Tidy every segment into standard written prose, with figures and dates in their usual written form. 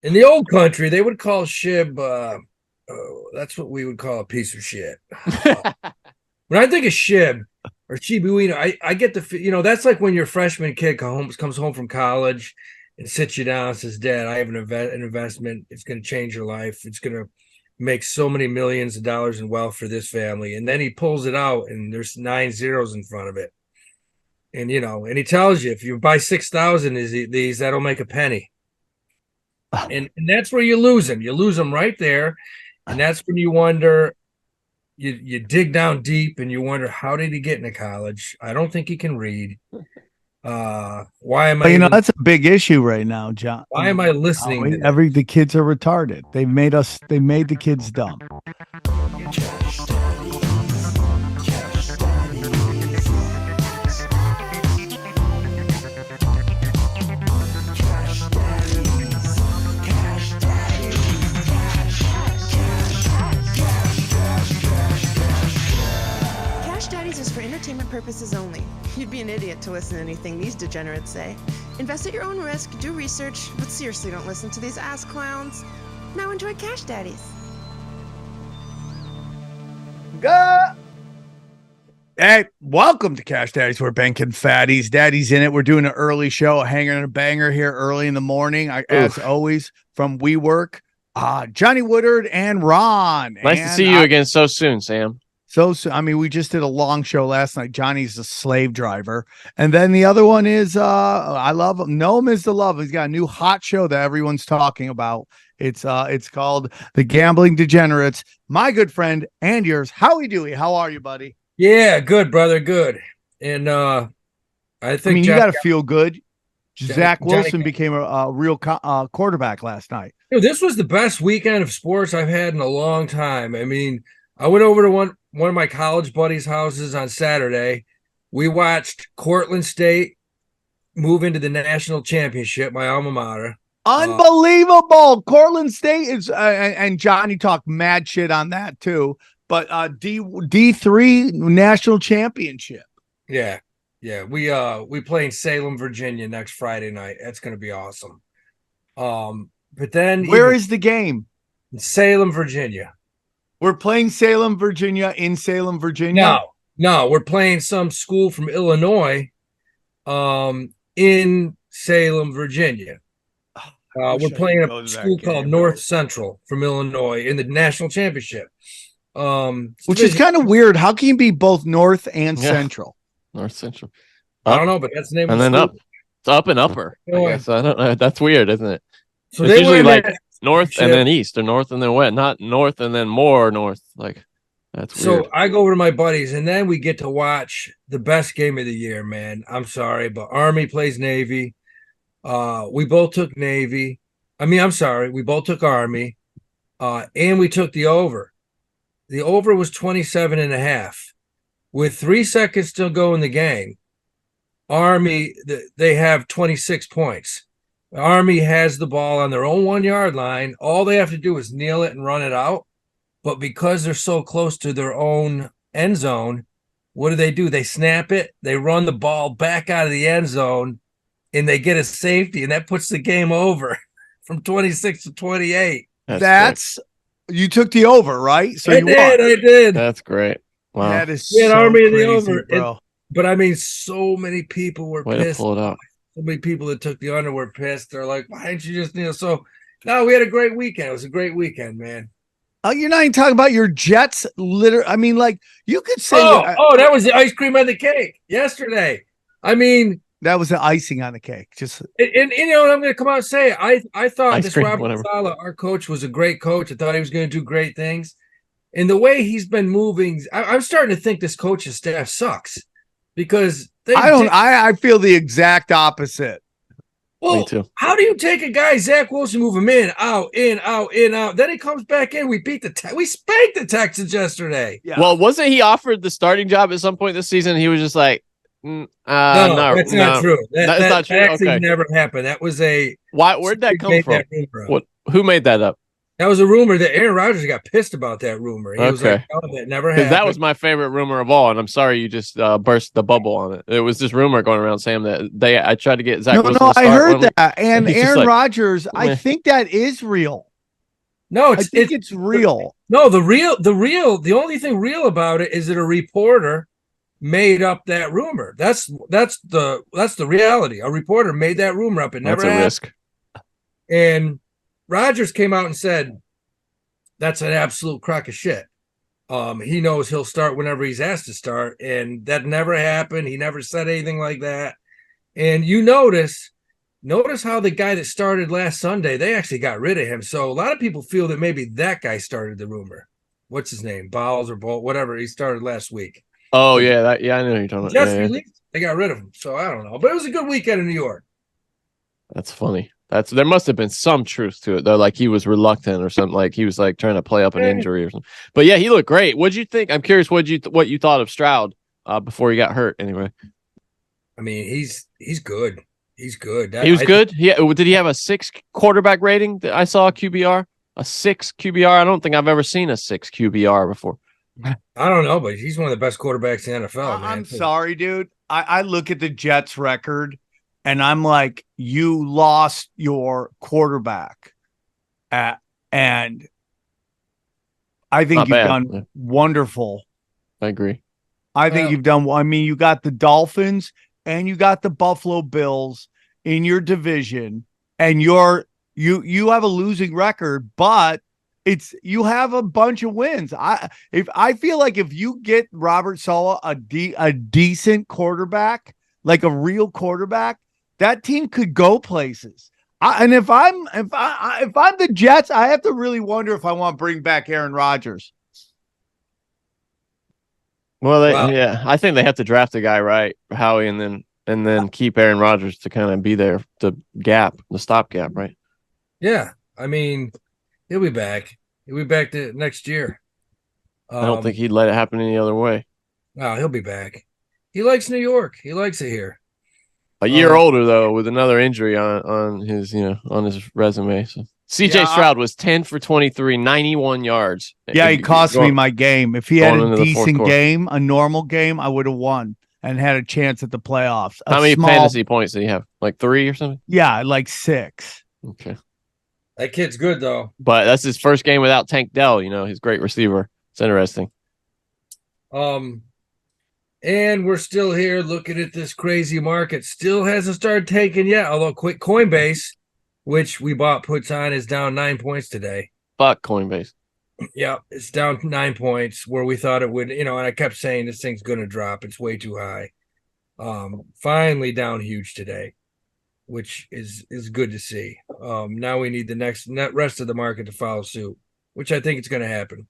In the old country, they would call Shib. That's what we would call a piece of shit. When I think of Shib or Shibuino, I get that's like when your freshman kid comes home from college and sits you down and says, "Dad, I have an investment. It's going to change your life. It's going to make so many millions of dollars in wealth for this family." And then he pulls it out, and there's 9 zeros in front of it. And he tells you if you buy 6,000 of these, that'll make a penny. And that's where you lose them. You lose them right there, and that's when you wonder. You dig down deep and you wonder, how did he get into college? I don't think he can read. Why am I? That's a big issue right now, John. Why am I listening? The kids are retarded. They made the kids dumb. Entertainment purposes only. You'd be an idiot to listen to anything these degenerates say. Invest at your own risk, do research, but seriously don't listen to these ass clowns. Now enjoy Cash Daddies. Hey, welcome to Cash Daddies. We're banking fatties. Daddy's in it. We're doing an early show, a hanger and a banger here early in the morning. As always, from WeWork, Johnny Woodard and Ron. Nice to see you again so soon, Sam. We just did a long show last night. Johnny's a slave driver. And then the other one is, I love him. Know him is to love. He's got a new hot show that everyone's talking about. It's called The Gambling Degenerates. My good friend and yours, Howie Dewey. How are you, buddy? Yeah, good, brother. Good. And I think you got to feel good. Zach Wilson became a real quarterback last night. This was the best weekend of sports I've had in a long time. I mean, I went over to one of my college buddies' houses on Saturday. We watched Cortland State move into the national championship, my alma mater. Unbelievable. Cortland State is, and Johnny talked mad shit on that too, but D3 national championship. Yeah. Yeah. We play in Salem, Virginia next Friday night. That's going to be awesome. But then where is the game? In Salem, Virginia. We're playing Salem, Virginia in Salem, Virginia. No, we're playing some school from Illinois, in Salem, Virginia. We're playing a school called North Central from Illinois in the national championship. Which is kind of weird. How can you be both North and Central? North Central. I don't know, but that's the name. And of the then school. up. It's up and upper. I guess. I don't know. That's weird, isn't it? So it's usually like north and then east, or north and then west, not north and then more north. Like that's weird. So I go over to my buddies, and then we get to watch the best game of the year, man. I'm sorry, but Army plays Navy. We both took Navy. I'm sorry, we both took Army. And we took the over. The over was 27.5. With 3 seconds still go in the game, Army, they have 26 points. The Army has the ball on their own 1 yard line. All they have to do is kneel it and run it out. But because they're so close to their own end zone, what do? They snap it, they run the ball back out of the end zone, and they get a safety, and that puts the game over from 26 to 28. That's you took the over, right? So I did. That's great. Wow. That is so Army in crazy, the over, bro. But so many people were Way pissed. to pull it out. So many people that took the under were pissed. They're like, why didn't you just kneel? So no, we had a great weekend. It was a great weekend, man. You're not even talking about your Jets. You could say. That was the ice cream on the cake yesterday. That was the icing on the cake. Just and I'm going to come out and say I thought ice this cream, Robert Saleh, our coach, was a great coach. I thought he was going to do great things. And the way he's been moving, I'm starting to think this coaching staff sucks because I feel the exact opposite. Well, me too. How do you take a guy, Zach Wilson, move him in, out, in, out, in, out? Then he comes back in. We spanked the Texans yesterday. Yeah. Well, wasn't he offered the starting job at some point this season? He was just like, no, that's not true. That's not true. That actually never happened. That was where'd that come from? Who made that up? That was a rumor that Aaron Rodgers got pissed about that rumor. He was like, "Oh, that never happened." That was my favorite rumor of all, and I'm sorry you just burst the bubble on it. It was this rumor going around saying that I tried to get Zach Wilson to start. I heard that, and Aaron Rodgers, meh. I think that is real. No, I think it's real. No, the only thing real about it is that a reporter made up that rumor. That's the reality. A reporter made that rumor up. It never happened. That's a risk. And Rodgers came out and said, that's an absolute crock of shit. He knows he'll start whenever he's asked to start, and that never happened. He never said anything like that. And you notice how the guy that started last Sunday, they actually got rid of him. So a lot of people feel that maybe that guy started the rumor. What's his name? Bowles or Bolt, whatever. He started last week. Oh, yeah. I know who you're talking about. Just released. They got rid of him. So I don't know. But it was a good weekend in New York. That's funny. There must have been some truth to it, though. Like he was reluctant or something. Like he was like trying to play up an injury or something. But yeah, he looked great. What'd you think? I'm curious what you thought of Stroud before he got hurt. Anyway, I mean, he's good. He's good. He was good. Did he have a 6 quarterback rating? I saw a QBR, a 6 QBR. I don't think I've ever seen a 6 QBR before. I don't know, but he's one of the best quarterbacks in the NFL. Man. I'm sorry, dude. I look at the Jets record. And I'm like, you lost your quarterback. And I think you've done wonderful. I agree. I think you've done well. I mean, you got the Dolphins and you got the Buffalo Bills in your division, and you have a losing record, but you have a bunch of wins. I feel like if you get Robert Saleh a decent quarterback, like a real quarterback, that team could go places. And if I'm the Jets, I have to really wonder if I want to bring back Aaron Rodgers. Well, yeah, I think they have to draft a guy, right, Howie, and then keep Aaron Rodgers to kind of be there, the stopgap, right? Yeah, I mean, he'll be back. He'll be back to next year. I don't think he'd let it happen any other way. No, he'll be back. He likes New York. He likes it here. A year older though, with another injury on his resume. So. CJ Stroud was 10 for 23, 91 yards. Yeah, he cost me my game. If he had a decent game, a normal game, I would have won and had a chance at the playoffs. How many fantasy points did he have? Like 3 or something? Yeah, like 6. Okay. That kid's good though. But that's his first game without Tank Dell, his great receiver. It's interesting. And we're still here looking at this crazy market. Still hasn't started taking yet. Although quick Coinbase, which we bought puts on, is down 9 points today. Fuck Coinbase. Yeah, it's down 9 points where we thought it would, and I kept saying this thing's going to drop. It's way too high. Finally down huge today, which is good to see. Now we need the rest of the market to follow suit, which I think it's going to happen.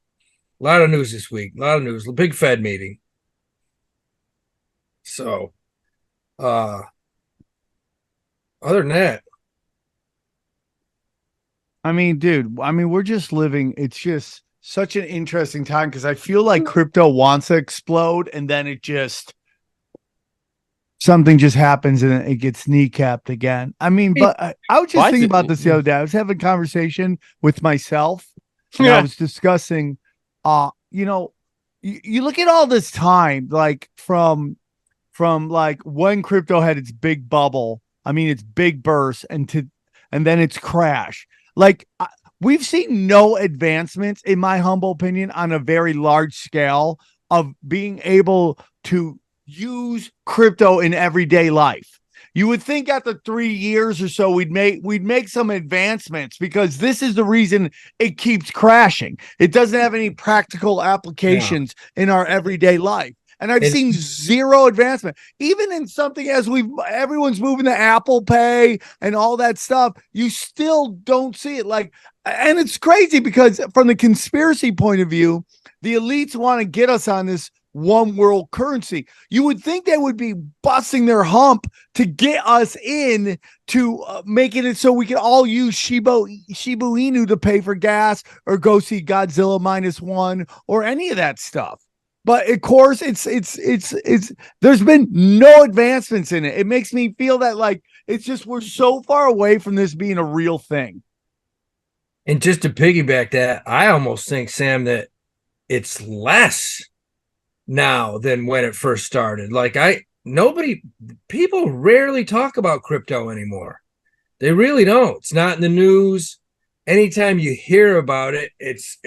A lot of news this week. A lot of news. The big Fed meeting. So, other than that, I mean, dude, we're just living. It's just such an interesting time because I feel like crypto wants to explode, and then something just happens and it gets kneecapped again. I mean, but I was just thinking about this the other day. I was having a conversation with myself, and I was discussing, you look at all this time, like from like when crypto had its big bubble, its big burst, and then its crash. Like we've seen no advancements, in my humble opinion, on a very large scale of being able to use crypto in everyday life. You would think after 3 years or so we'd make some advancements, because this is the reason it keeps crashing. It doesn't have any practical applications in our everyday life. And I've seen zero advancement, even in something as everyone's moving to Apple Pay and all that stuff. You still don't see it. And it's crazy because from the conspiracy point of view, the elites want to get us on this one world currency. You would think they would be busting their hump to get us in to making it so we can all use Shiba Inu to pay for gas or go see Godzilla -1 or any of that stuff. But of course, it's there's been no advancements in it. It makes me feel that we're so far away from this being a real thing. And just to piggyback that, I almost think, Sam, that it's less now than when it first started. Like people rarely talk about crypto anymore. They really don't. It's not in the news. Anytime you hear about it, it's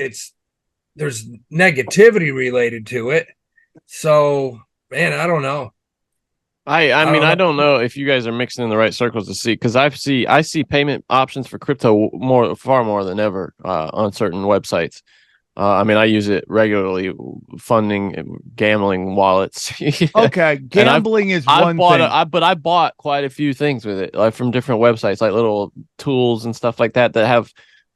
there's negativity related to it. So, man, I don't know. I mean, I don't know if you guys are mixing in the right circles to see, because I see payment options for crypto far more than ever on certain websites. I mean, I use it regularly, funding gambling wallets. Okay, gambling is one thing. But I bought quite a few things with it, like from different websites, like little tools and stuff like that have,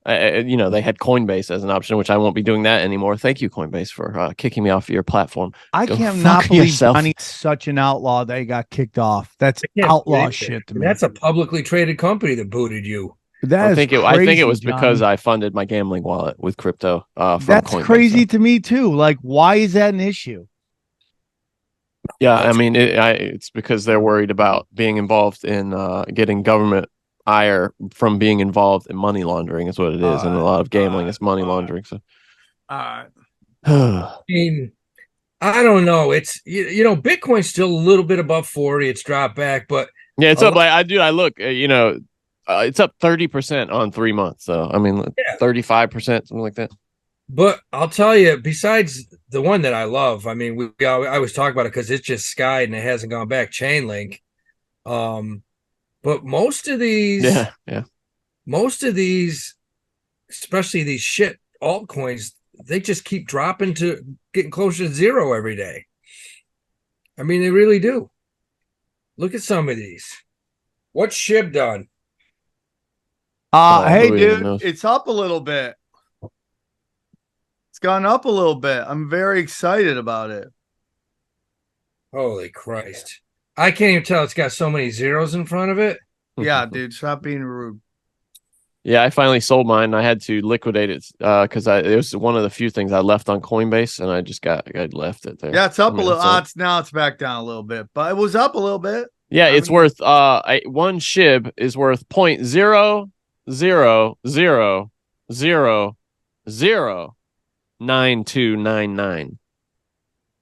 they had Coinbase as an option, which I won't be doing that anymore. Thank you, Coinbase, for kicking me off of your platform. I Go cannot fuck believe yourself. Johnny's such an outlaw that he got kicked off. That's outlaw shit to me. That's a publicly traded company that booted you. I think it was because I funded my gambling wallet with crypto. That's Coinbase, crazy to me too. Like, why is that an issue? Yeah, I mean, it's because they're worried about being involved in getting government ire from being involved in money laundering is what it is, and a lot of gambling is money laundering. So, I mean, I don't know. It's Bitcoin's still a little bit above 40. It's dropped back, but yeah, it's up. I look. It's up 30% on 3 months. So I mean, 35%, something like that. But I'll tell you, besides the one that I love, I mean, I always talk about it because it's just skied and it hasn't gone back. Chainlink. But most of these, especially these shit altcoins, they just keep dropping to getting closer to zero every day. I mean, they really do. Look at some of these. What's Shib done? Hey, dude, it's up a little bit. It's gone up a little bit. I'm very excited about it. Holy Christ. I can't even tell it's got so many zeros in front of it. Yeah, dude, stop being rude. Yeah, I finally sold mine. I had to liquidate it because it was one of the few things I left on Coinbase, and I just I left it there. Yeah, it's up a little. Now it's back down a little bit, but it was up a little bit. Yeah, it's worth one Shib is worth 0.000009299.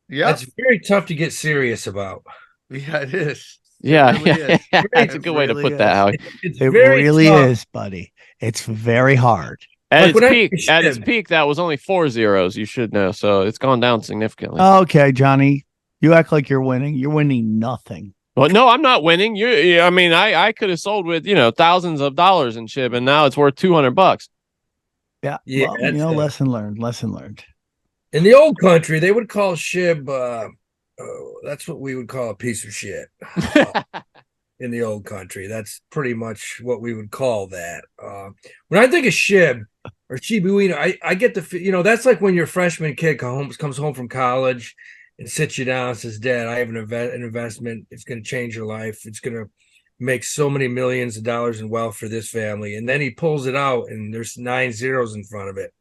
Yeah, that's very tough to get serious about. Yeah, it is. Yeah, it really is. That's a good way to put that, Howie. It really is, buddy. It's very hard. At its peak, that was only 4 zeros. You should know, so it's gone down significantly. Okay, Johnny, you act like you're winning. You're winning nothing. Well, no, I'm not winning. I mean, I could have sold with thousands of dollars in Shib, and now it's worth $200. Yeah, well, lesson learned. Lesson learned. In the old country, they would call Shib. That's what we would call a piece of shit. In the old country, that's pretty much what we would call that. When I think of Shib or Shibuino, I get that's like when your freshman kid comes home from college and sits you down and says, "Dad, I have an investment. It's going to change your life. It's going to make so many millions of dollars in wealth for this family." And then he pulls it out, and there's 9 zeros in front of it.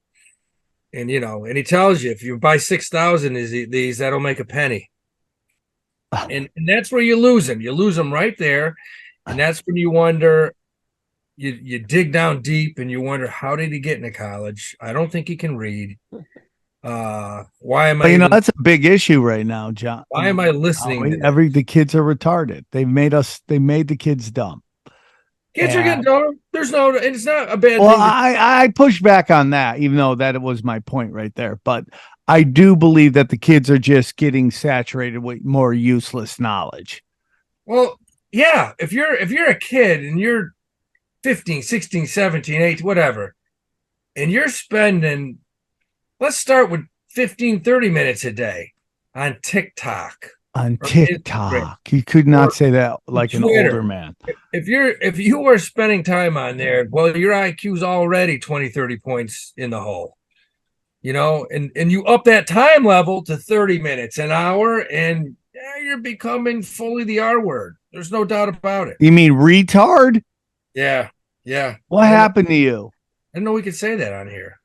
And and he tells you, if you buy 6,000 of these, that'll make a penny. And that's where you lose them. You lose them right there, and that's when you wonder. You dig down deep, and you wonder, how did he get into college? I don't think he can read. Why am I? That's a big issue right now, John. Why am I listening? The kids are retarded. They made the kids dumb. Kids are getting dumb. It's not a bad thing. Well, I push back on that, even though that was my point right there. But I do believe that the kids are just getting saturated with more useless knowledge. Well, yeah. If you're a kid and you're 15, 16, 17, 18, whatever, and you're spending, let's start with 15, 30 minutes a day on TikTok. On TikTok. You could not say that like Twitter. An older man. If you are spending time on there, well, your IQ's already 20, 30 points in the hole. And you up that time level to 30 minutes, an hour, and you're becoming fully the R word. There's no doubt about it. You mean retard? Yeah. What happened to you? I didn't know we could say that on here.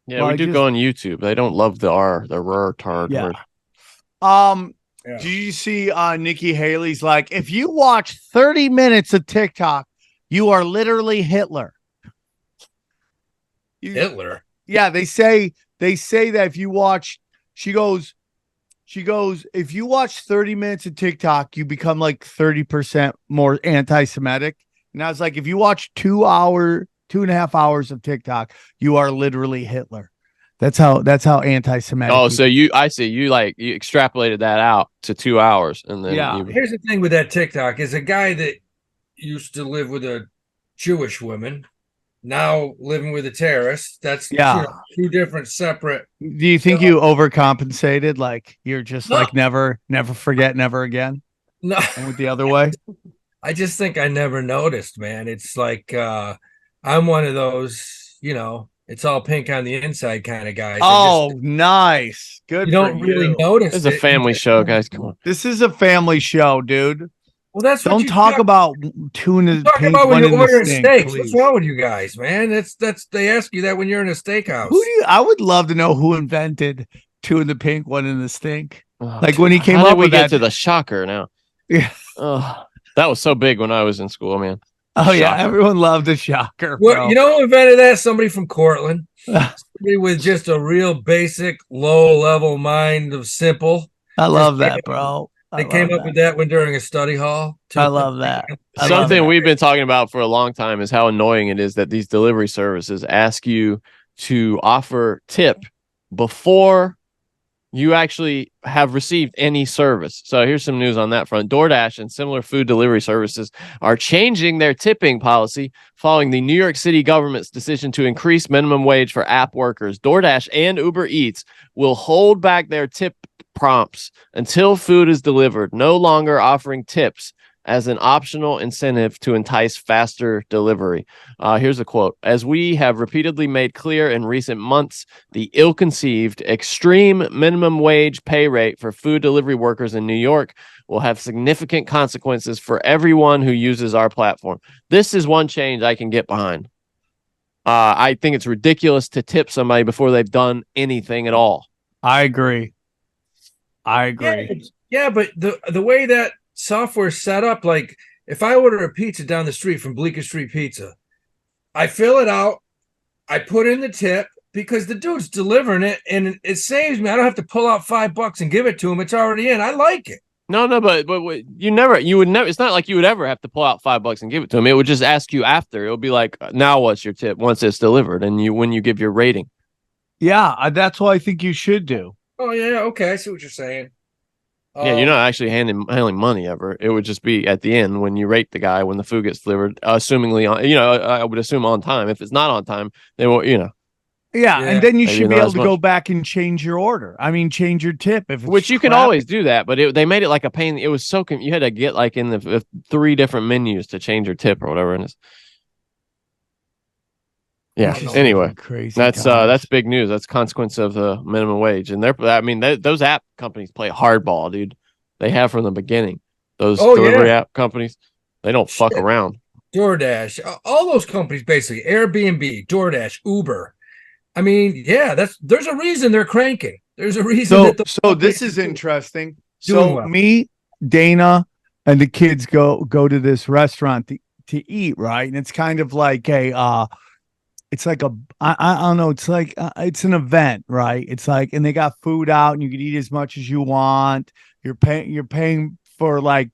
Yeah, well, we do go on YouTube. They don't love the R, the retard word. Do you see Nikki Haley's like, if you watch 30 minutes of TikTok, you are literally Hitler. Hitler. Yeah, they say that if you watch, she goes, if you watch 30 minutes of TikTok, you become like 30% more anti-Semitic. And I was like, if you watch 2.5 hours of TikTok, you are literally Hitler. That's how anti-Semitic. Oh, so I see you extrapolated that out to 2 hours, and then Here's the thing with that TikTok is a guy that used to live with a Jewish woman, now living with a terrorist. That's two different separate. Do you think you overcompensated? Like you're just like never forget, never again? No, and with the other way. I just think I never noticed, man. It's like I'm one of those, it's all pink on the inside kind of guys. Nice. Good. You don't really notice. It's a family show, guys. Come on. This is a family show, dude. Well, that's don't talk about tuna. Talk about when you're ordering steaks. What's wrong with you guys, man? That's they ask you that when you're in a steakhouse. I would love to know who invented two in the pink, one in the stink. Oh, like when he came up with we that. Get to the shocker now. Yeah. That was so big when I was in school, man. Oh yeah, everyone loved the shocker. Well, you know who invented that? Somebody from Cortland. Somebody with just a real basic, low-level mind of simple. I love that, bro. They came up with that one during a study hall. I love that. Something we've been talking about for a long time is how annoying it is that these delivery services ask you to offer tip before you actually have received any service. So here's some news on that front. DoorDash and similar food delivery services are changing their tipping policy following the New York City government's decision to increase minimum wage for app workers. DoorDash and Uber Eats will hold back their tip prompts until food is delivered, no longer offering tips as an optional incentive to entice faster delivery. Here's a quote. As we have repeatedly made clear in recent months, the ill-conceived extreme minimum wage pay rate for food delivery workers in New York will have significant consequences for everyone who uses our platform. This is one change I can get behind. I think it's ridiculous to tip somebody before they've done anything at all. I agree. Yeah, but the way that software set up, like if I order a pizza down the street from Bleecker Street Pizza, I fill it out, I put in the tip because the dude's delivering it, and it saves me. I don't have to pull out $5 and give it to him. It's already in. I like it. No, but you would never. It's not like you would ever have to pull out $5 and give it to him. It would just ask you after. It'll be like, now what's your tip once it's delivered, and when you give your rating. Yeah, that's what I think you should do. Oh yeah, okay, I see what you're saying. Yeah, you're not actually handling money ever. It would just be at the end when you rate the guy when the food gets delivered, assumingly I would assume on time. If it's not on time, they will, Yeah, and then you should be able to go back and change your order. I mean, change your tip which you can always do that, but they made it like a pain. It was so you had to get like in the 3 different menus to change your tip or whatever it is. Yeah. Anyway, crazy. That's big news. That's consequence of the minimum wage, and those app companies play hardball, dude. They have from the beginning. Those delivery app companies, they don't fuck around. DoorDash, all those companies basically, Airbnb, DoorDash, Uber. I mean, yeah, there's a reason they're cranking. There's a reason. So this is interesting. So me, Dana, and the kids go to this restaurant to eat, right? And it's kind of like it's like I don't know. It's like it's an event, right? It's like, and they got food out, and you can eat as much as you want. You're paying for like,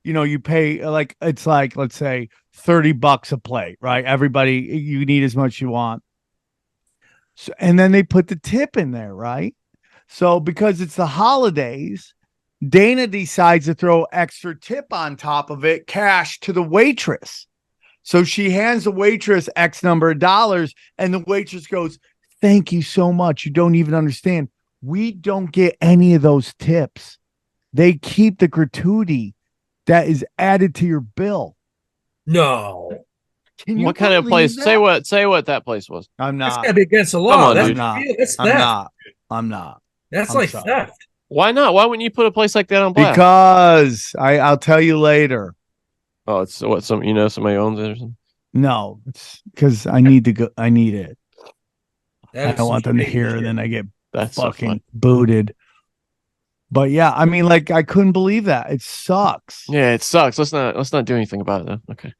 you pay like, it's like, let's say $30 a plate, right? Everybody, you can eat as much as you want. So, and then they put the tip in there, right? So because it's the holidays, Dana decides to throw extra tip on top of it, cash to the waitress. So she hands the waitress X number of dollars, and the waitress goes, "Thank you so much. You don't even understand. We don't get any of those tips. They keep the gratuity that is added to your bill." No. What kind of place? That? Say what that place was. I'm not. That's gotta be against the law. I'm not. That's like theft. Why not? Why wouldn't you put a place like that on blast? Because I'll tell you later. Oh, it's what somebody owns it or something? No, it's because I need to go. I need it. I don't want them to hear, and then I get fucking booted. But yeah, I mean, like, I couldn't believe that. It sucks. Yeah, it sucks. Let's not do anything about it then. Okay.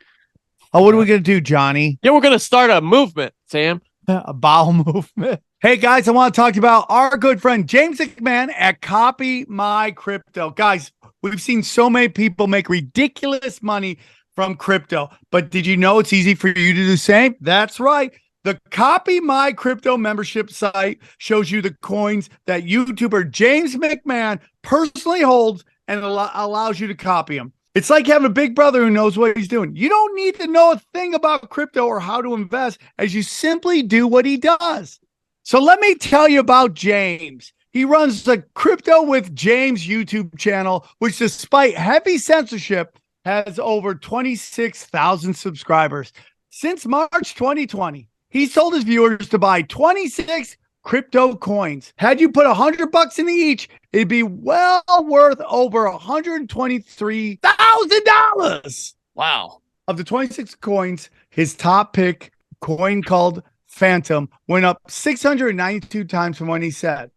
Oh, what are we gonna do, Johnny? Yeah, we're gonna start a movement, Sam. A bowel movement. Hey guys, I want to talk to you about our good friend James McMahon at Copy My Crypto. Guys, we've seen so many people make ridiculous money from crypto, but did you know it's easy for you to do the same? That's right. The Copy My Crypto membership site shows you the coins that YouTuber James McMahon personally holds and allows you to copy them. It's like having a big brother who knows what he's doing. You don't need to know a thing about crypto or how to invest, as you simply do what he does. So let me tell you about James. He runs the Crypto with James YouTube channel, which despite heavy censorship has over 26,000 subscribers. Since March 2020, he's told his viewers to buy 26 crypto coins. Had you put $100 into each, it'd be well worth over $123,000. Wow. Of the 26 coins, his top pick coin called Phantom went up 692 times from when he said.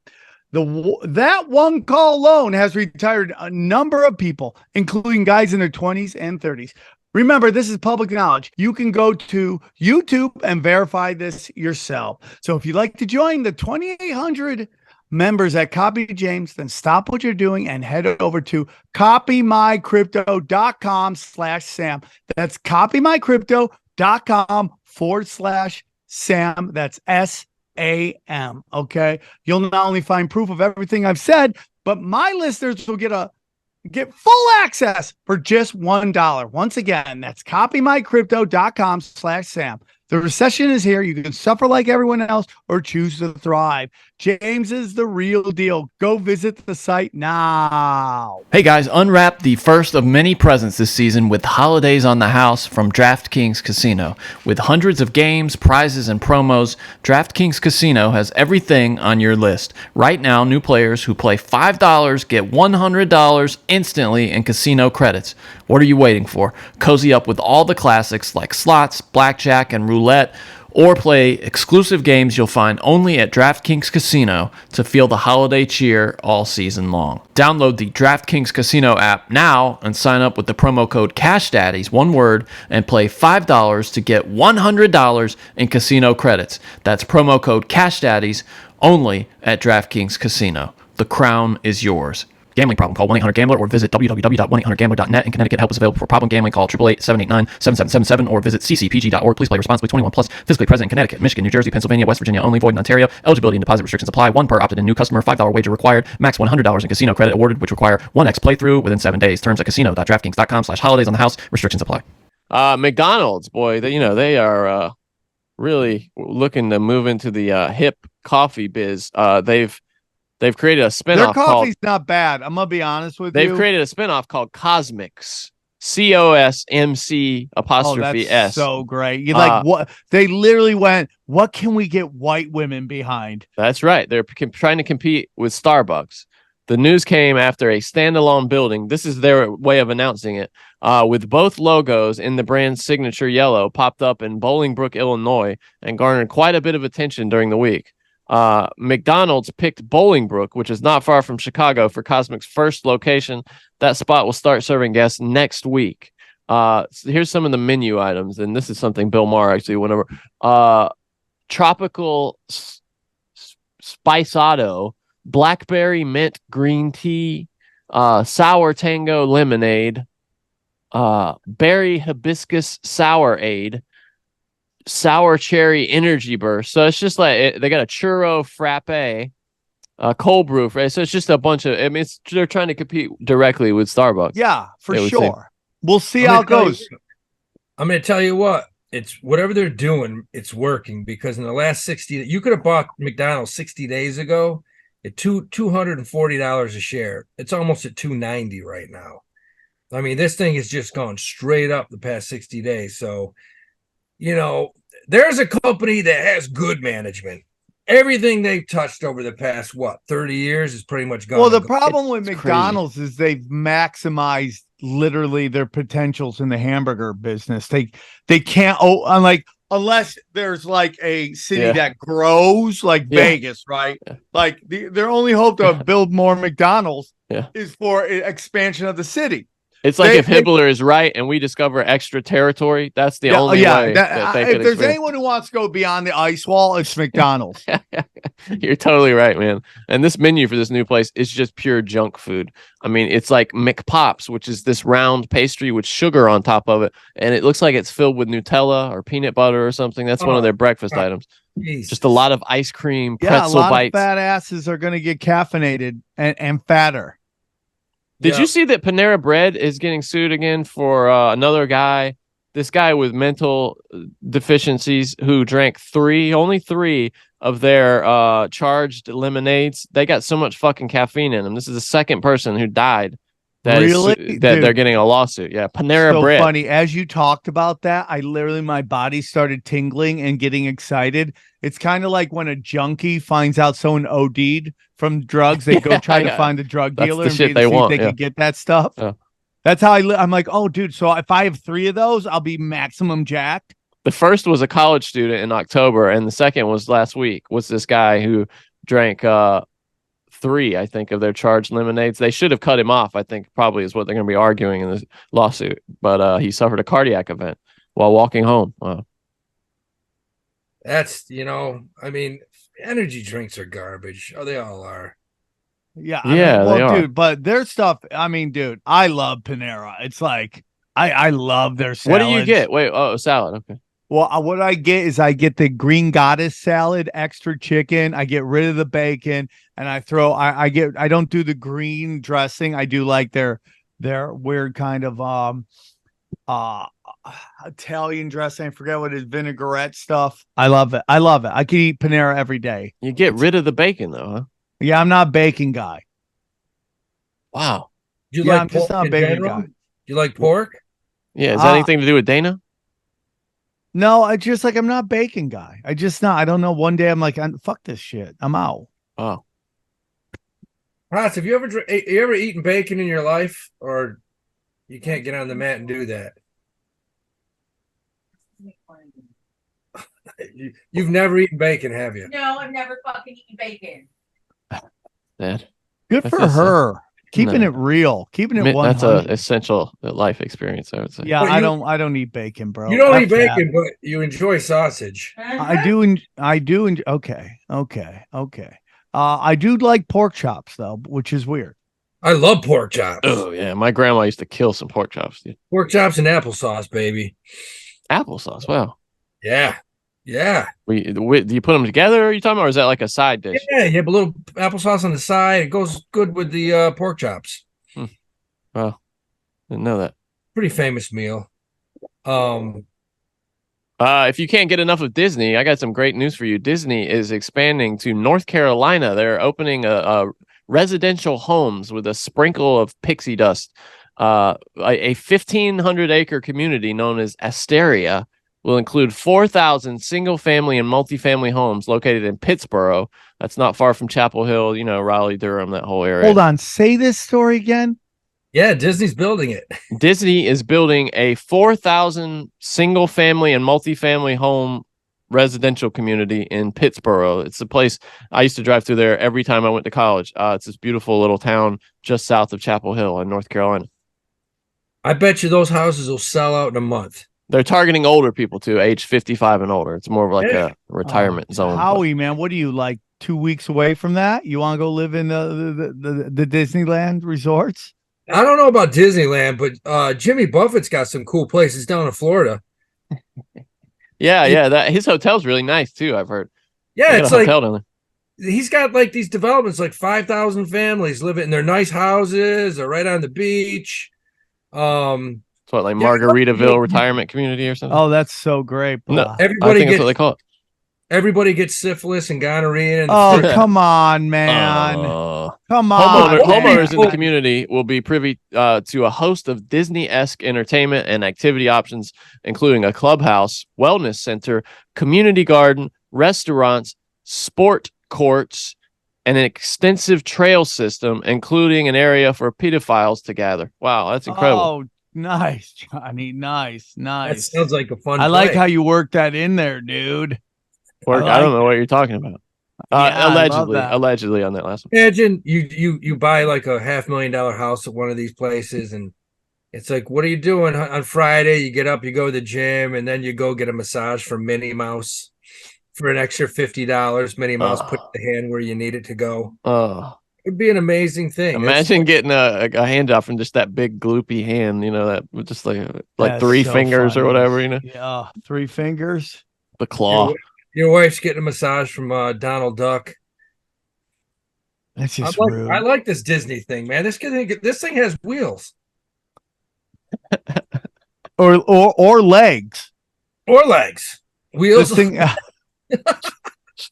That one call alone has retired a number of people, including guys in their 20s and 30s. Remember, this is public knowledge. You can go to YouTube and verify this yourself. So if you'd like to join the 2,800 members at Copy James, then stop what you're doing and head over to copymycrypto.com/Sam. That's copymycrypto.com/Sam. That's SAM. Okay. You'll not only find proof of everything I've said, but my listeners will get full access for just $1. Once again, that's copymycrypto.com/Sam. The recession is here. You can suffer like everyone else or choose to thrive. James is the real deal. Go visit the site now. Hey guys, unwrap the first of many presents this season with Holidays on the House from DraftKings Casino. With hundreds of games, prizes, and promos, DraftKings Casino has everything on your list. Right now, new players who play $5 get $100 instantly in casino credits. What are you waiting for? Cozy up with all the classics like slots, blackjack, and roulette, or play exclusive games you'll find only at DraftKings Casino to feel the holiday cheer all season long. Download the DraftKings Casino app now and sign up with the promo code CashDaddies, one word, and play $5 to get $100 in casino credits. That's promo code CashDaddies only at DraftKings Casino. The crown is yours. Gambling problem? Call 1-800-GAMBLER or visit www.1800gambler.net. In Connecticut, help is available for problem gambling. Call 888-789-7777 or visit ccpg.org. Please play responsibly. 21 plus. Physically present in Connecticut, Michigan, New Jersey, Pennsylvania, West Virginia only. Void in Ontario. Eligibility and deposit restrictions apply. One per opted in new customer. $5 wager required. Max $100 in casino credit awarded, which require 1x playthrough within 7 days. Terms at casino.draftkings.com/holidays on the house. Restrictions apply. McDonald's, boy, they are really looking to move into the hip coffee biz. They've created a spinoff. Their coffee's not bad. I'm gonna be honest with you. They've created a spinoff called Cosmics. COSMC apostrophe S. So great. You like what they literally went, what can we get white women behind? That's right. They're trying to compete with Starbucks. The news came after a standalone building. This is their way of announcing it. With both logos in the brand's signature yellow popped up in Bolingbrook, Illinois, and garnered quite a bit of attention during the week. McDonald's picked Bolingbrook, which is not far from Chicago, for Cosmic's first location. That spot will start serving guests next week. So here's some of the menu items, and this is something Bill Maher actually went over. Tropical Spiceado, blackberry mint green tea, sour tango lemonade, berry hibiscus sourade, sour cherry energy burst. So it's just like they got a churro frappe, cold brew. Right? So it's just a bunch of. I mean, they're trying to compete directly with Starbucks. Yeah, for sure. We'll see how it goes. I'm going to tell you what. It's whatever they're doing. It's working because in the last 60, you could have bought McDonald's 60 days ago at $240 a share. It's almost at $290 right now. I mean, this thing has just gone straight up the past 60 days. So, you know, there's a company that has good management. Everything they've touched over the past, 30 years is pretty much gone. Well, the problem with McDonald's is they've maximized literally their potentials in the hamburger business. They can't, unless there's like a city that grows like Vegas, right? Yeah. Like their only hope to build more McDonald's is for expansion of the city. It's like if Hibbler is right and we discover extra territory, that's the only way that they could if there's experience. anyone who wants to go beyond the ice wall, it's McDonald's. You're totally right, man. And this menu for this new place is just pure junk food. I mean, it's like McPops, which is this round pastry with sugar on top of it, and it looks like it's filled with Nutella or peanut butter or something. That's one of their breakfast items. Jesus. Just a lot of ice cream, Yeah, pretzel a lot bites. of fat asses are going to get caffeinated and fatter. Did you see that Panera Bread is getting sued again for another guy? This guy with mental deficiencies who drank only three of their charged lemonades. They got so much fucking caffeine in them. This is the second person who died. Really? They're getting a lawsuit. Yeah, Panera Bread. So funny. As you talked about that, my body started tingling and getting excited. It's kind of like when a junkie finds out someone OD'd from drugs, they go try to find a drug dealer the and shit see they if want, they can get that stuff. Yeah. That's how I'm like, oh, dude. So if I have 3 of those, I'll be maximum jacked. The first was a college student in October, and the second was last week. Was this guy who drank 3, I think, of their charged lemonades. They should have cut him off, I think, probably is what they're going to be arguing in this lawsuit. But he suffered a cardiac event while walking home. Wow. That's, I mean, energy drinks are garbage. Oh, they all are. Yeah. They are. Dude, but their stuff, I mean, dude, I love Panera. It's like, I love their salads. What do you get? Wait, salad. Okay. Well, what I get the green goddess salad, extra chicken. I get rid of the bacon, and I don't do the green dressing. I do like their weird kind of Italian dressing. I forget what it is, vinaigrette stuff. I love it. I could eat Panera every day. You get rid of the bacon though, huh? Yeah, I'm not a bacon guy. Wow. I'm just not a bacon guy. You like pork? Yeah, is that anything to do with Dana? No, I just like I'm not a bacon guy. I don't know. One day I'm like, fuck this shit. I'm out. Oh. Ross, have you ever eaten bacon in your life, or you can't get on the mat and do that? You've never eaten bacon, have you? No, I've never fucking eaten bacon. Dad. Good for her. Keeping it real. Keeping it 100. That's an essential life experience, I would say. Yeah, I don't eat bacon, bro. You don't eat bacon, but you enjoy sausage. I do. Okay. I do like pork chops though, which is weird. I love pork chops. Oh yeah, my grandma used to kill some pork chops. Dude. Pork chops and applesauce, baby. Applesauce, wow. Yeah. Do you put them together? Are you talking about, or is that like a side dish? Yeah, you have a little applesauce on the side. It goes good with the pork chops. Wow, didn't know that. Pretty famous meal. If you can't get enough of Disney, I got some great news for you. Disney is expanding to North Carolina. They're opening a residential homes with a sprinkle of pixie dust. A 1,500-acre community known as Asteria will include 4,000 single-family and multifamily homes located in Pittsburgh. That's not far from Chapel Hill, Raleigh, Durham, that whole area. Hold on. Say this story again. Yeah, Disney's building it. Disney is building a 4,000 single-family and multifamily home residential community in Pittsburgh. It's a place I used to drive through there every time I went to college. It's this beautiful little town just south of Chapel Hill in North Carolina. I bet you those houses will sell out in a month. They're targeting older people too, age 55 and older. It's more of like a retirement zone. Howie, man, what are you, like 2 weeks away from that? You want to go live in the Disneyland resorts? I don't know about Disneyland, but Jimmy Buffett's got some cool places down in Florida. Yeah. His hotel's really nice too, I've heard. Yeah, it's like down there. He's got like these developments, like 5,000 families living in their nice houses. They're right on the beach. It's what, like Margaritaville retirement community or something? Oh, that's so great. Bro. No, that's what they call it. Everybody gets syphilis and gonorrhea. Come on, man. Come on. Homeowners in the community will be privy to a host of Disney-esque entertainment and activity options, including a clubhouse, wellness center, community garden, restaurants, sport courts, and an extensive trail system, including an area for pedophiles to gather. Wow, that's incredible. Oh, nice, Johnny. Nice. That sounds like a fun I like play. how you work that in there, dude. I don't know what you're talking about. Allegedly on that last one. Imagine you buy like a $500,000 house at one of these places, and It's like, what are you doing on Friday? You get up, you go to the gym, and then you go get a massage from Minnie Mouse for an extra $50. Minnie Mouse put the hand where you need it to go. Oh, It'd be an amazing thing. imagine getting a hand job from just that big gloopy hand, that with just like That's three so fingers or funny. whatever, Yeah, 3 fingers. the claw. Your wife's getting a massage from Donald Duck. That's just I rude. like this Disney thing, man. This thing has wheels or legs. or legs. Wheels. This thing,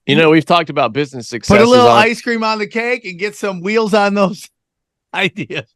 We've talked about business success. put a little ice cream on the cake and get some wheels on those ideas.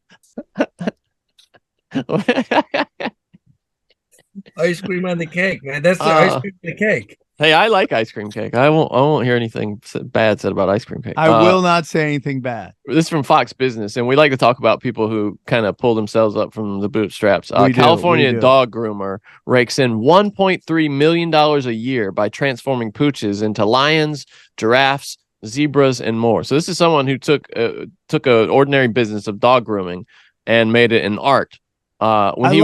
Ice cream on the cake, man. That's the ice cream on the cake. Hey, I like ice cream cake. I won't hear anything bad said about ice cream cake. I will not say anything bad. This is from Fox Business, and we like to talk about people who kind of pull themselves up from the bootstraps. California dog groomer rakes in $1.3 million a year by transforming pooches into lions, giraffes, zebras, and more. So this is someone who took an ordinary business of dog grooming and made it an art. When he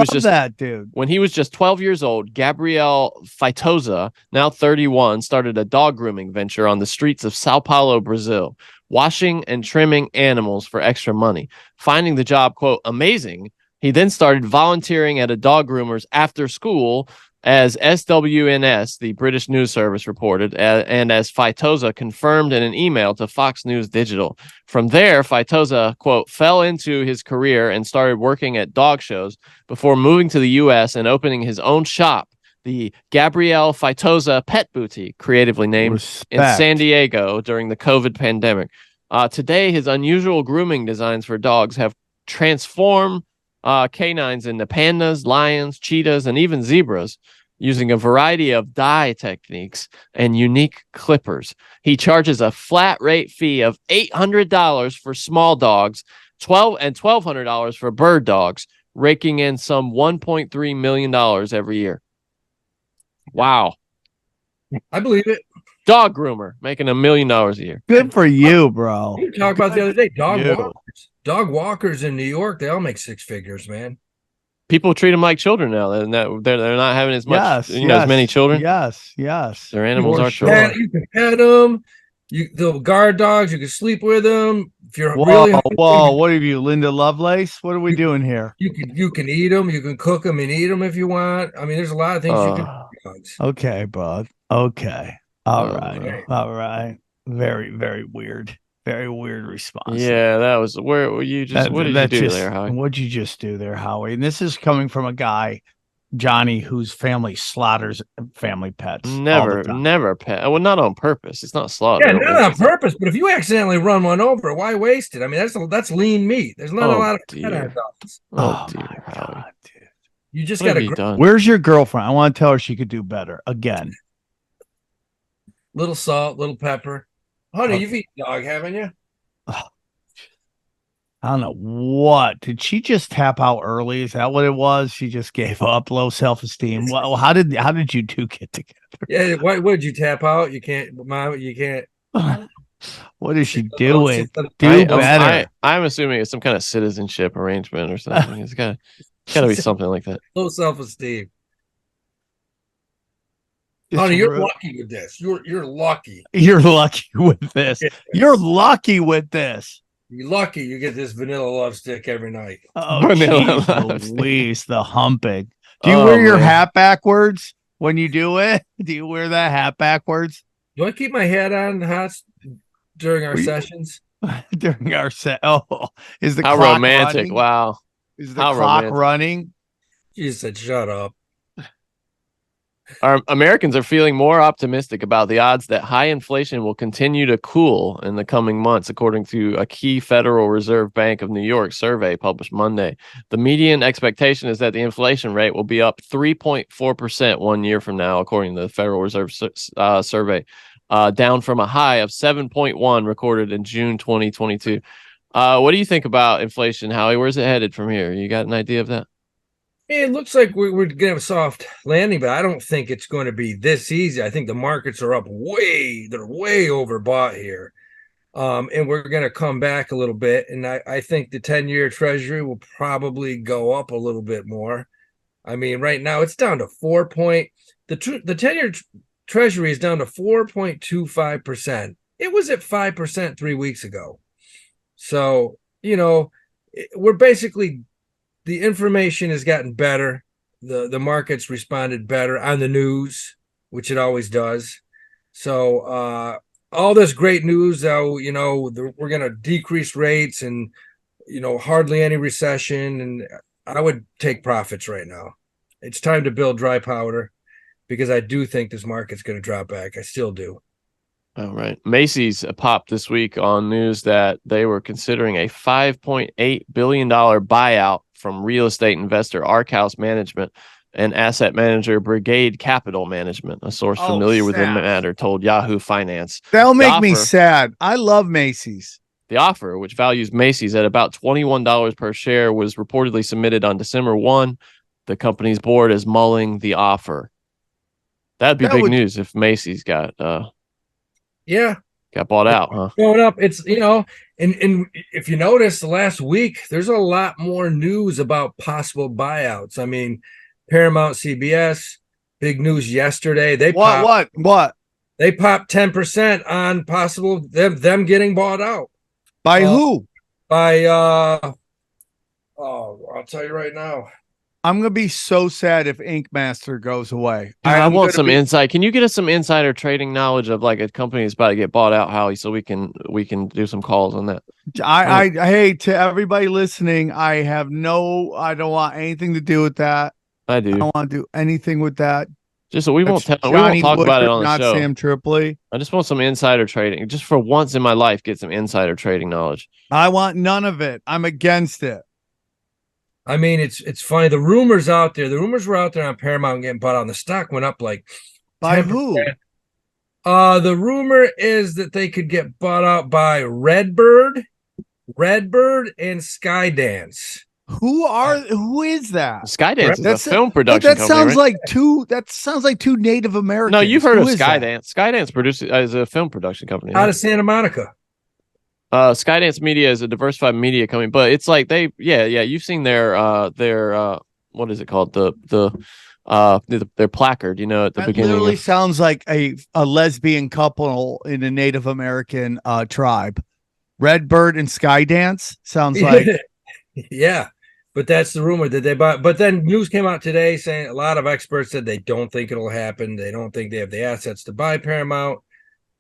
was just 12 years old, Gabriel Feitosa, now 31, started a dog grooming venture on the streets of Sao Paulo, Brazil, washing and trimming animals for extra money. Finding the job, quote, amazing, he then started volunteering at a dog groomer's after school, as SWNS, the British news service, reported, and as Feitosa confirmed in an email to Fox News Digital. From there, Feitosa, quote, fell into his career and started working at dog shows before moving to the U.S. and opening his own shop, the Gabriel Feitosa Pet Boutique, creatively named, in San Diego during the COVID pandemic. Today, his unusual grooming designs for dogs have transformed canines into pandas, lions, cheetahs, and even zebras, using a variety of dye techniques and unique clippers. He charges a flat rate fee of $800 for small dogs, $1,200 for bird dogs, raking in some $1.3 million every year. Wow. I believe it. Dog groomer making $1 million a year. Good for you, bro. You talked about the other day, dog walkers in New York, they all make 6 figures, man. People treat them like children now. They're not having as much, as many children. Yes. Their animals are children. You can pet them. The guard dogs, you can sleep with them. If you're whoa, what are you, Linda Lovelace? What are we doing here? You can eat them. You can cook them and eat them if you want. I mean, there's a lot of things you can do with dogs. Okay, bud. Okay. All right. Very, very weird. Very weird response. Yeah, that was where were you just what did you do there, Howie? What'd you just do there, Howie? And this is coming from a guy, Johnny, whose family slaughters family pets. Never pet. Well, not on purpose. It's not slaughter. Yeah, not on purpose. But if you accidentally run one over, why waste it? I mean, that's lean meat. There's not a lot of pet on dogs. Oh dear, Howie. Dude. You just got to. Where's your girlfriend? I want to tell her she could do better. Again. Little salt, little pepper. Honey, you've eaten dog, haven't you? I don't know what. Did she just tap out early? Is that what it was? She just gave up, low self-esteem. Well, how did you two get together? Yeah, what did you tap out? You can't, Mom. You can't. What is she doing? Better. I'm assuming it's some kind of citizenship arrangement or something. It's gotta be something like that. Low self-esteem. Honey, you're lucky with this. You're lucky. You're lucky with this. You're lucky with this. You're lucky you get this vanilla love stick every night. Oh, Louise, the humping. Do you wear your hat backwards when you do it? Do you wear that hat backwards? Do I keep my hat on during our sessions? During our set. Oh, is the how clock romantic? Running? Wow. Is the clock running? She said, "Shut up." Our Americans are feeling more optimistic about the odds that high inflation will continue to cool in the coming months, according to a key Federal Reserve Bank of New York survey published Monday. The median expectation is that the inflation rate will be up 3.4% 1 year from now, according to the Federal Reserve survey, down from a high of 7.1 recorded in June 2022. What do you think about inflation, Howie? Where's it headed from here? You got an idea of that? It looks like we're going to have a soft landing, but I don't think it's going to be this easy. I think the markets are up they're way overbought here. And we're going to come back a little bit. And I think the 10-year Treasury will probably go up a little bit more. I mean, right now it's down to the 10-year Treasury is down to 4.25%. It was at 5% 3 weeks ago. So, we're basically, the information has gotten better. The market's responded better on the news, which it always does. So, all this great news, though, we're going to decrease rates and, hardly any recession. And I would take profits right now. It's time to build dry powder because I do think this market's going to drop back. I still do. All right. Macy's popped this week on news that they were considering a $5.8 billion buyout from real estate investor Arkhouse Management and asset manager Brigade Capital Management. A source familiar with the matter told Yahoo Finance. That'll make me sad. I love Macy's. The offer, which values Macy's at about $21 per share, was reportedly submitted on December 1. The company's board is mulling the offer. That'd be big news if Macy's got bought out, huh? Going up. It's, and if you notice the last week, there's a lot more news about possible buyouts. I mean, Paramount, CBS, big news yesterday. They What? They popped 10% on possible them getting bought out. By who? By I'll tell you right now. I'm gonna be so sad if Ink Master goes away. I want some insight. Can you get us some insider trading knowledge of like a company that's about to get bought out, Howie, so we can do some calls on that? Hey, to everybody listening, I don't want anything to do with that. I do. I don't want to do anything with that. Just so we won't talk about it on the not show. Not Sam Tripoli. I just want some insider trading. Just for once in my life, get some insider trading knowledge. I want none of it. I'm against it. I mean, it's funny. The rumors out there. The rumors were out there on Paramount getting bought out. And the stock went up like 10%. By who? The rumor is that they could get bought out by Redbird, and Skydance. Who is that? Skydance is a film production company. That sounds like two Native Americans. No, you've heard of Skydance. Skydance produces as a film production company. Out of Santa Monica. Skydance Media is a diversified media company, but it's like you've seen their what is it called? Their placard, at the beginning. Literally sounds like a lesbian couple in a Native American tribe. Redbird and Skydance sounds like yeah. But that's the rumor that they bought. But then news came out today saying a lot of experts said they don't think it'll happen. They don't think they have the assets to buy Paramount.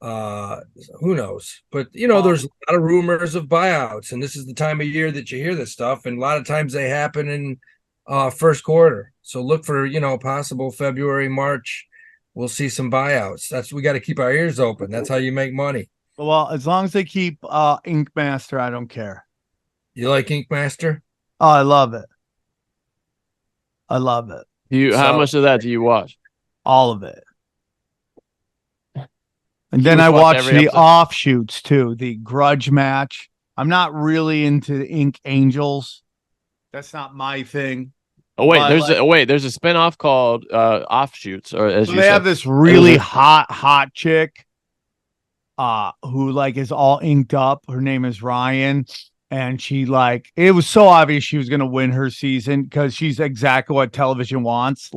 Who knows? But there's a lot of rumors of buyouts, and this is the time of year that you hear this stuff, and a lot of times they happen in first quarter. So look for possible February, March. We'll see some buyouts. We got to keep our ears open. That's how you make money. Well, as long as they keep Ink Master, I don't care. You like Ink Master? Oh, I love it. How much of that do you watch? All of it. And then I watch the offshoots too, the grudge match. I'm not really into the Ink Angels. That's not my thing. Oh wait, there's a spinoff called Offshoots, or as you they said. Have this really hot chick who is all inked up. Her name is Ryan. And she it was so obvious she was going to win her season because she's exactly what television wants.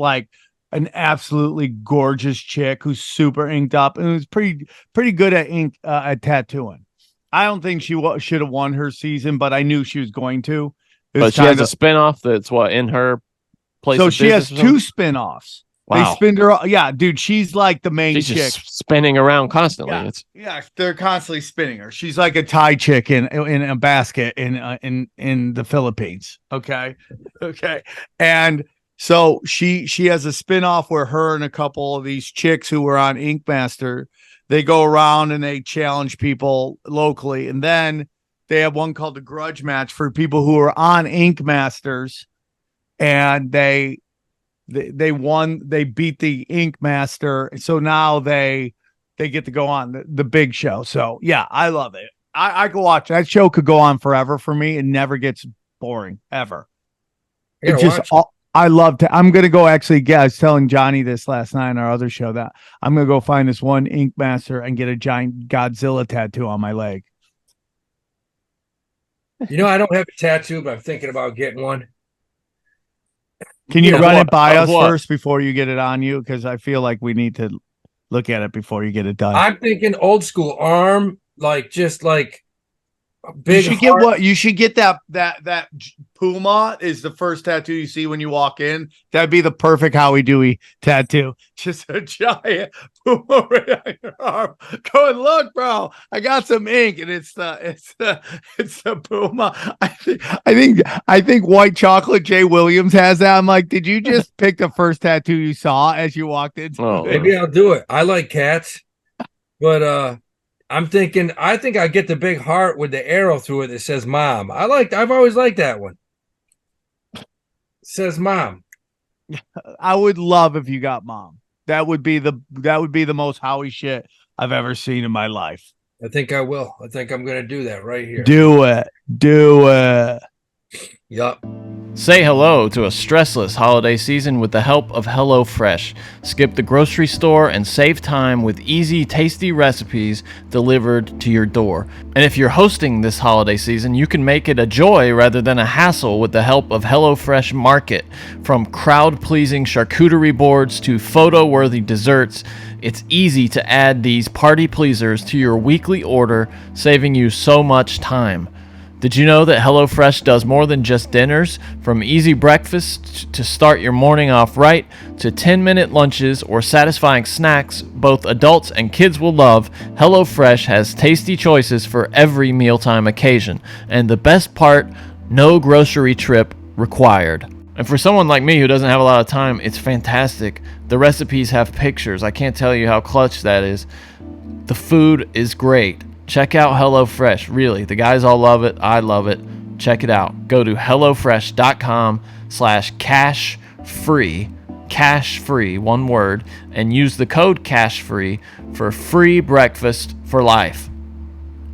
An absolutely gorgeous chick who's super inked up and who's pretty good at tattooing. I don't think she should have won her season, but I knew she was going to. But she has a spinoff that's in her place. So she has two spinoffs. Wow. They spin her. Yeah, dude, she's like the main she's chick. Just spinning around constantly. Yeah, they're constantly spinning her. She's like a Thai chick in a basket in the Philippines. Okay. And so she has a spinoff where her and a couple of these chicks who were on Ink Master, they go around and they challenge people locally. And then they have one called the Grudge Match for people who are on Ink Masters, and they won. They beat the Ink Master, so now they get to go on the big show. So yeah, I love it. I could watch that show. Could go on forever for me. It never gets boring ever. It's just I love to. I'm gonna go actually. I was telling Johnny this last night on our other show that I'm gonna go find this one Ink Master and get a giant Godzilla tattoo on my leg. You know, I don't have a tattoo, but I'm thinking about getting one. Can you Yeah, run what? it by Of us what? first before you get it on you? Because I feel like we need to look at it before you get it done. I'm thinking old school arm, like just like a You big should get heart. what? You should get that Puma is the first tattoo you see when you walk in. That'd be the perfect Howie Dewey tattoo. Just a giant Puma right on your arm. Go and look, bro. I got some ink, and it's the Puma. I think White Chocolate Jay Williams has that. I'm like, did you just pick the first tattoo you saw as you walked in? Oh, Maybe I'll do it. I like cats, but I'm thinking I think I get the big heart with the arrow through it that says mom. I've always liked that one. It says mom. I would love if you got mom. That would be the most Howie shit I've ever seen in my life. I think I will. I think I'm gonna do that right here. Do it. Do it. Yup. Say hello to a stressless holiday season with the help of HelloFresh. Skip the grocery store and save time with easy, tasty recipes delivered to your door. And if you're hosting this holiday season, you can make it a joy rather than a hassle with the help of HelloFresh Market. From crowd-pleasing charcuterie boards to photo-worthy desserts, it's easy to add these party pleasers to your weekly order, saving you so much time. Did you know that HelloFresh does more than just dinners? From easy breakfasts to start your morning off right, to 10-minute lunches or satisfying snacks both adults and kids will love, HelloFresh has tasty choices for every mealtime occasion. And the best part, no grocery trip required. And for someone like me who doesn't have a lot of time, it's fantastic. The recipes have pictures. I can't tell you how clutch that is. The food is great. Check out HelloFresh. Really, the guys all love it. I love it. Check it out. Go to cash free, one word, and use the code CASHFREE for free breakfast for life.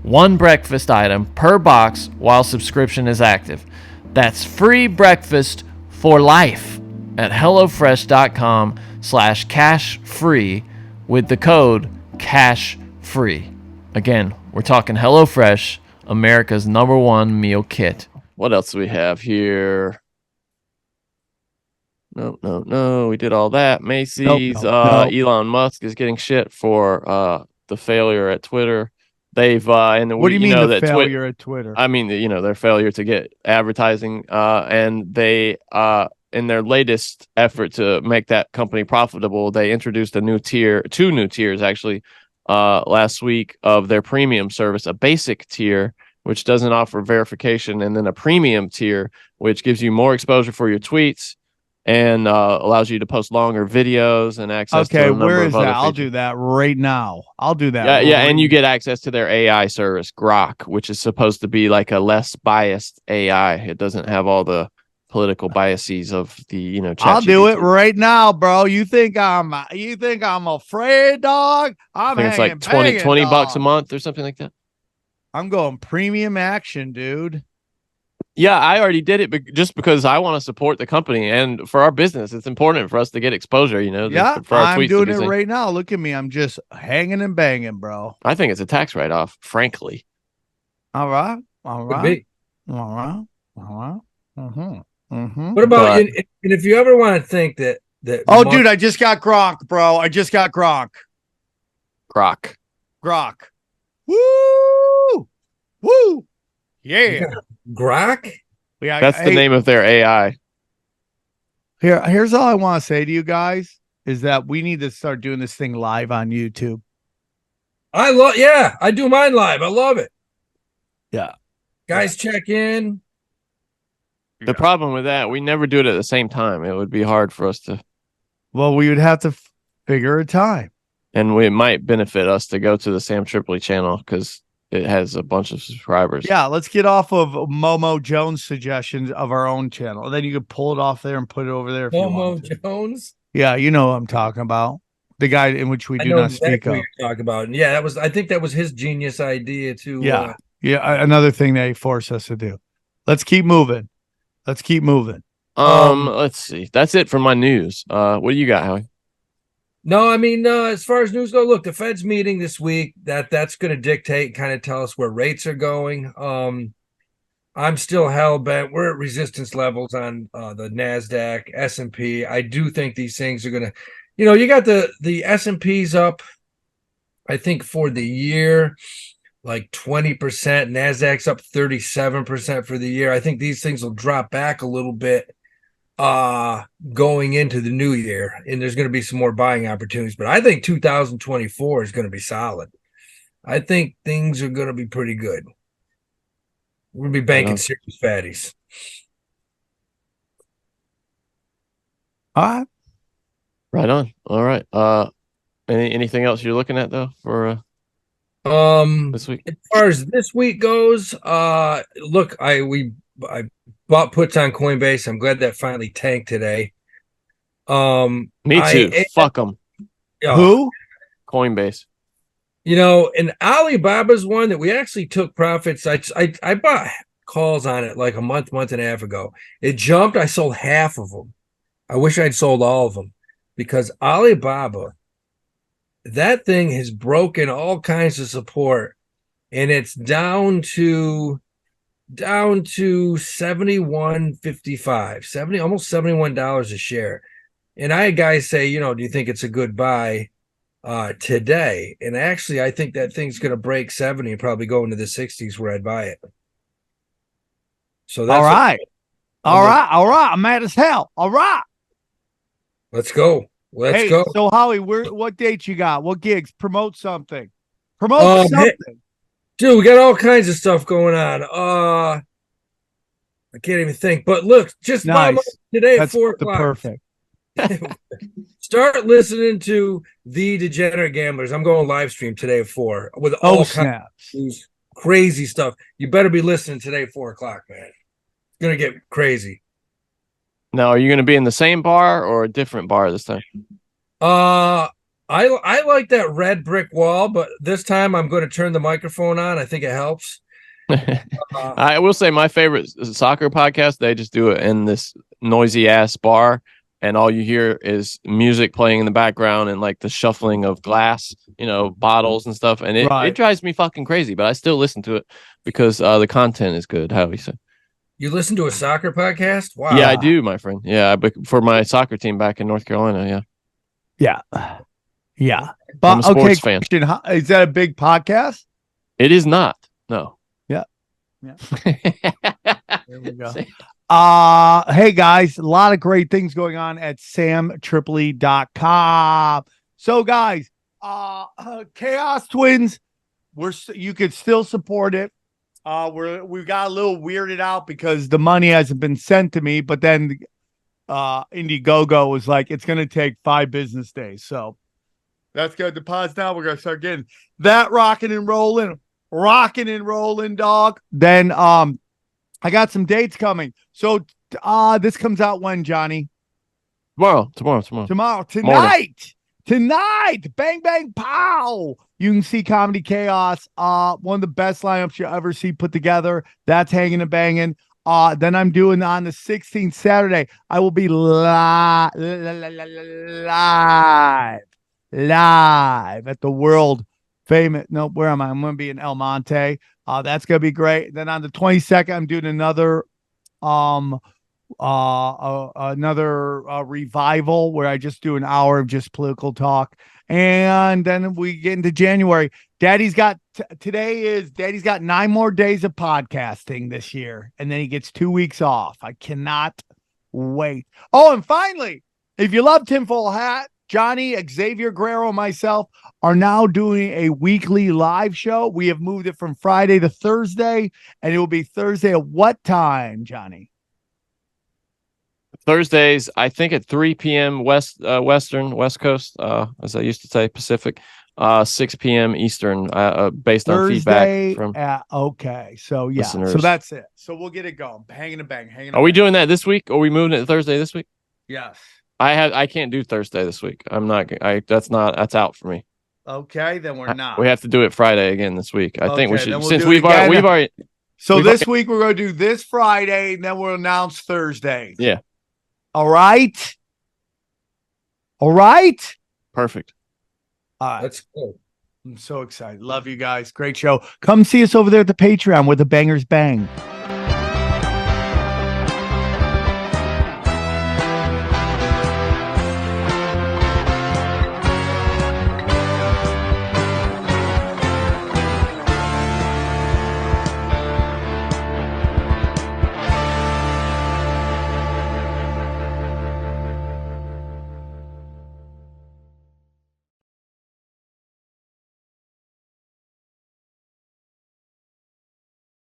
One breakfast item per box while subscription is active. That's free breakfast for life at hellofresh.com/cashfree with the code CASHFREE. Again, we're talking HelloFresh, America's #1 meal kit. what else do we have here? No. We did all that. Macy's. Nope. Elon Musk is getting shit for the failure at Twitter. They've and What do you mean know the that failure at Twitter? I mean, their failure to get advertising, and they, in their latest effort to make that company profitable, they introduced two new tiers actually, last week of their premium service, a basic tier, which doesn't offer verification, and then a premium tier, which gives you more exposure for your tweets and allows you to post longer videos and access to a number where of is other that? I'll features. do that right now. I'll do that. Yeah, and you get access to their AI service, Grok, which is supposed to be like a less biased AI. It doesn't have all the political biases of the, I'll do it ChatGPT. right now, bro. You think I'm afraid, dog? I think it's like 20 bucks a month or something like that. I'm going premium action, dude. Yeah, I already did it just because I want to support the company and for our business. It's important for us to get exposure, Yeah, for our I'm tweets to doing be it seen. right now. Look at me. I'm just hanging and banging, bro. I think it's a tax write-off, frankly. All right. Could be. All right. Mm-hmm. What about But- and if you ever want to think that Oh, dude, I just got Gronk, bro. I just got Gronk. Grok. Woo! Woo! Yeah. Grok? Yeah, That's the name of their AI. Here's all I want to say to you guys is that we need to start doing this thing live on YouTube. I do mine live. I love it. Yeah. Guys check in. The problem with that, we never do it at the same time. It would be hard for us to, Well, we would have to figure a time. and it might benefit us to go to the Sam Tripoli channel because it has a bunch of subscribers. Yeah, let's get off of Momo Jones' suggestions of our own channel. Then you could pull it off there and put it over there if you want Momo to. Jones. Yeah, you know what I'm talking about. The guy in which we I do know not speak exactly of. what you're talking about. And yeah, I think that was his genius idea to Yeah. Another thing they force us to do. Let's keep moving. Let's Let's see. That's it for my news. What do you got, Howie? No, I mean, as far as news go, look, the Fed's meeting this week. That's going to dictate, kind of tell us where rates are going. I'm still hell bent. We're at resistance levels on the NASDAQ, S&P. I do think these things are going to, you got the S&P's up, I think for the year, like 20%. NASDAQ's up 37% for the year. I think these things will drop back a little bit going into the new year, and there's going to be some more buying opportunities. But I think 2024 is going to be solid. I think things are going to be pretty good. We're going to be banking serious fatties. All right. Right on. All right. Anything else you're looking at though for this week? As far as this week goes, look, I bought puts on Coinbase. I'm glad that finally tanked today. Me too. Fuck them. Who? Coinbase. And Alibaba's one that we actually took profits. I bought calls on it like a month and a half ago. It jumped. I sold half of them. I wish I'd sold all of them, because Alibaba, that thing has broken all kinds of support, and it's down to 71.55, almost $71 a share. And I had guys say, do you think it's a good buy today? And actually, I think that thing's going to break 70 and probably go into the 60s where I'd buy it. So that's all right. I'm mad as hell. All right. Let's go. Let's go. So Howie, what dates you got? What gigs? Promote something. Promote something. Hey, dude, we got all kinds of stuff going on. I can't even think. But look, just nice. Today That's at 4 o'clock. Perfect. Start listening to The Degenerate Gamblers. I'm going live stream today at 4 with all kinds of crazy stuff. You better be listening today at 4 o'clock, man. It's gonna get crazy. Now, are you going to be in the same bar or a different bar this time? I like that red brick wall, but this time I'm going to turn the microphone on. I think it helps. I will say my favorite soccer podcast, they just do it in this noisy ass bar, and all you hear is music playing in the background and like the shuffling of glass, bottles and stuff. And it drives me fucking crazy, but I still listen to it because the content is good. Howie said. You listen to a soccer podcast? Wow. Yeah, I do, my friend. Yeah, for my soccer team back in North Carolina. Yeah. But I'm a sports fan. Question, is that a big podcast? It is not. No. Yeah. There we go. Hey guys, a lot of great things going on at samtripoli.com. So guys, Chaos Twins, you could still support it. We got a little weirded out because the money hasn't been sent to me, but then Indiegogo was like, it's going to take 5 business days. So that's good. Deposit now. We're going to start getting that rocking and rolling, dog. Then I got some dates coming. So this comes out when, Johnny? Tomorrow. Tonight, bang, bang, pow. You can see Comedy Chaos, one of the best lineups you'll ever see put together. That's hanging and banging. Then I'm doing on the 16th Saturday. I will be live at the world famous. No, where am I? I'm going to be in El Monte. That's going to be great. Then on the 22nd, I'm doing another revival where I just do an hour of just political talk. And then we get into January. Daddy's got 9 more days of podcasting this year, and then he gets 2 weeks off. I cannot wait. Oh, and finally, if you love Tinfoil Hat, Johnny, Xavier Guerrero, and myself are now doing a weekly live show. We have moved it from Friday to Thursday, and it will be Thursday at what time, Johnny? Thursdays, I think at 3 p.m. West Coast, as I used to say, Pacific, 6 p.m. Eastern, based on feedback from okay. So yeah, listeners. So that's it. So we'll get it going. Hanging a bang. Are we doing that this week? Are we moving it to Thursday this week? Yes. I can't do Thursday this week. That's out for me. Okay, then we're not. We have to do it Friday again this week. I think we should, since we've week we're going to do this Friday, and then we'll announce Thursday. Yeah. All right. Perfect. All right. Let's go. I'm so excited. Love you guys. Great show. Come see us over there at the Patreon where the bangers bang.